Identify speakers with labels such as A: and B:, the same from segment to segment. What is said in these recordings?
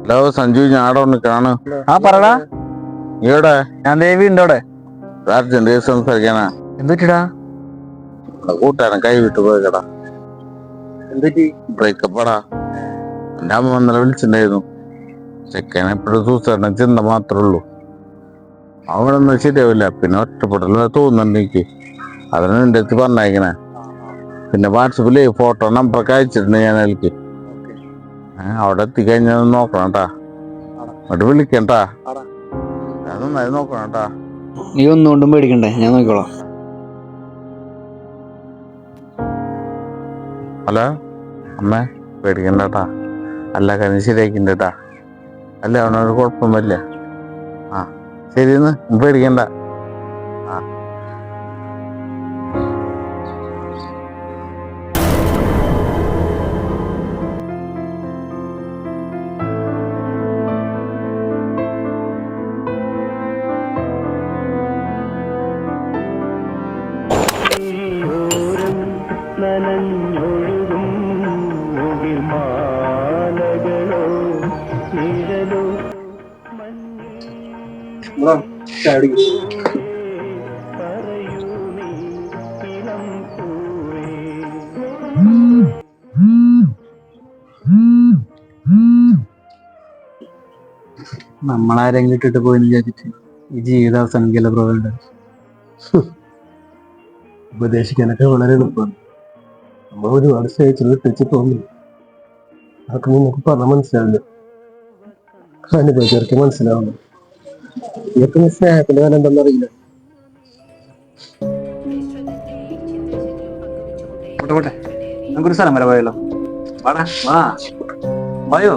A: Hello Sanju, ഞാൻ അവിടെ ഒന്ന് കാണു.
B: ആ പറടാ.
A: ഇവിടെ
B: ഞാൻ ദേവി ഉണ്ട് അവിടെ.
A: അർജന്റ് കേസ് സംസാരിക്കാനാ.
B: എന്തുറ്റിടാ?
A: കൂട്ടുകാരൻ കൈ വിട്ടു പോയടാ.
B: എന്തുറ്റി?
A: ബ്രേക്കപ്പാടാ. എന്റെ അമ്മ ഇന്നലെ വിളിച്ചിട്ടുണ്ടായിരുന്നു. ചെക്കൻ എപ്പോഴും സൂസൈഡിനെ ചിന്ത മാത്രമേ ഉള്ളൂ. അവനൊന്നും ശരിയാവില്ല. പിന്നെ ഒറ്റപ്പെടല തോന്നുന്നുണ്ട് എനിക്ക്. അതിന് നിന്റെ അടുത്ത് പറഞ്ഞയക്കണേ. പിന്നെ വാട്സപ്പില് ഫോട്ടോ നമ്പറൊക്കെ അയച്ചിട്ടുണ്ട് ഞാൻ അതിലേക്ക്. അവിടെ എത്തിക്കഴിഞ്ഞാൽ നോക്കണം കേട്ടാ. എന്നിട്ട് വിളിക്കണ്ടാ. ഞാൻ നന്നായി നോക്കണം കേട്ടാ.
B: നീ ഒന്നുകൊണ്ടും പേടിക്കണ്ടേ, ഞാൻ നോക്കിക്കോളാം.
A: ഹലോ അമ്മേ, പേടിക്കണ്ടാ. അല്ല കാര്യം ശരിയാക്കിണ്ടാ. അല്ല അവനൊരു കുഴപ്പം വരില്ല. ആ ശരിയെന്ന്, പേടിക്കണ്ട. ആ
B: നമ്മളാരെങ്കിലും ഇട്ടിട്ട് പോയെന്ന് വിചാരിച്ചിട്ട് ഈ ജീവിത അവസാനിക്കല്ല പ്രോബ്ലം.
C: ഉപദേശിക്കാനൊക്കെ വളരെ എളുപ്പമാണ്. നമ്മൾ ഒരുപാട് സ്നേഹിച്ചത് വിട്ടിച്ച് തോന്നില്ല. അതൊക്കെ നിങ്ങൾക്ക് പറഞ്ഞാൽ മനസ്സിലാവില്ല. അനുഭവിച്ചവർക്ക് മനസ്സിലാവുന്നു. ഇതൊക്കെ സ്നേഹത്തിന്റെ കാലം എന്താണെന്നറിയില്ല.
B: പോട്ടെ, നമുക്കൊരു സ്ഥലം വരെ പോയല്ലോ. വാടാ, വാ, വായോ.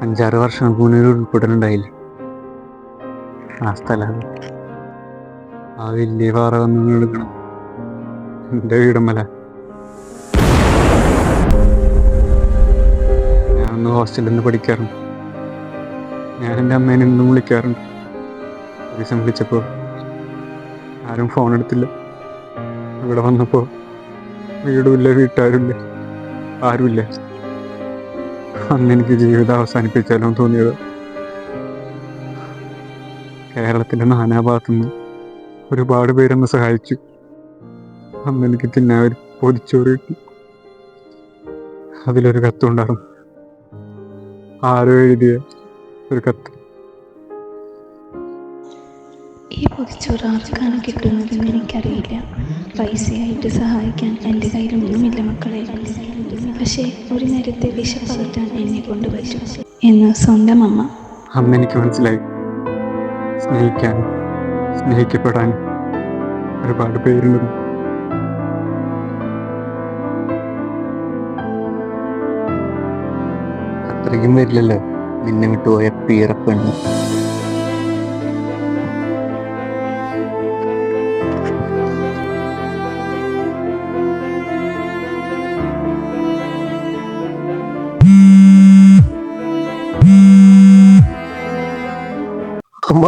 B: 5-6 വർഷങ്ങൾക്ക് മുന്നേ ഒരു ഉൾപ്പെടലുണ്ടായില്ലേ ആ സ്ഥലം. ആ വലിയ പാറ വന്ന് എടുക്കണം എൻ്റെ വീടമ്മല. ഞാനൊന്ന് ഹോസ്റ്റലിൽ നിന്ന് പഠിക്കാറുണ്ട്. ഞാൻ എൻ്റെ അമ്മേനെ ഇന്നും വിളിക്കാറുണ്ട്. ഒരു ദിവസം വിളിച്ചപ്പോൾ ആരും ഫോൺ എടുത്തില്ല. ഇവിടെ വന്നപ്പോൾ വീടുമില്ല, വീട്ടുകാരുമില്ല, ആരുമില്ല. അന്ന് എനിക്ക് ജീവിതം അവസാനിപ്പിച്ചാലോ തോന്നിയത്. കേരളത്തിൻ്റെ നാനാഭാഗത്തുനിന്ന് ഒരുപാട് പേരെന്നെ സഹായിച്ചു. അന്ന് എനിക്ക് തിന്നാൻ ഒരു പൊതിച്ചോറ് കിട്ടി. അതിലൊരു കത്തുണ്ടായിരുന്നു, ആരോ എഴുതിയ ഒരു കത്ത്.
D: ഈ പൊതിച്ചോറ് ആർക്കാണ് കിട്ടുന്നതെന്ന് എനിക്കറിയില്ല. പൈസയായിട്ട് സഹായിക്കാൻ എൻ്റെ കയ്യിലൊന്നുമില്ല മക്കളെ. പക്ഷേ ഒരു നേരത്തെ വിശപ്പകറ്റാൻ എന്നെ കൊണ്ട് പറ്റും എന്ന് സ്വന്തം അമ്മ.
B: അന്ന് എനിക്ക് മനസ്സിലായി, സ്നേഹിക്കാനും സ്നേഹിക്കപ്പെടാനും ഒരുപാട് പേരുണ്ടെന്ന്.
C: അത്രയ്ക്കും വരില്ലല്ലോ നിന്നെ വിട്ടുപോയ പീറപ്പെണ്ണ്. അമ്മ